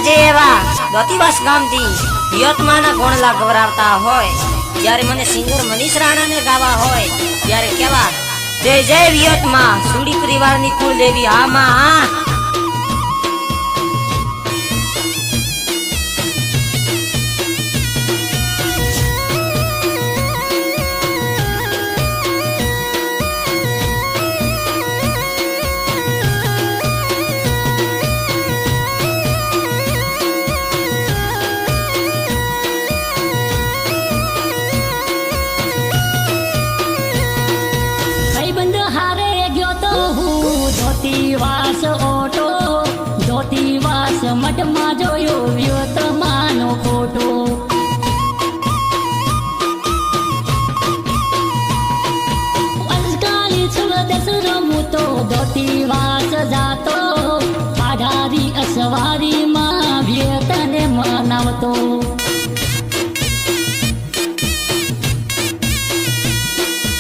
આજે એવા દોતીવાસ ગામથી વિયતમાના ગોણલા ગવરાવતા હોય જ્યારે મને સિંગર મનીષ રાણાને ગાવા હોય ત્યારે કેવા જય જય વિયતમાં સુડી પરિવારની કુલદેવી હા માં હા। ધોતીવાસ ઓટો ધોતીવાસ મઠમાં જોયો વિયતમાનો ફોટો। અજકાલી છવદસ રમું તો ધોતીવાસ જાતો આધારી અસવારીમાં વિયતને મનાવતો।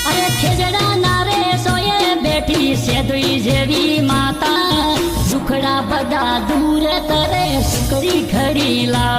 અરે ખેજડા નારે સોયે બેઠી સેદુઈ જેવી માતા દુખડા બધા દૂર કરે સુકરી ખડી લા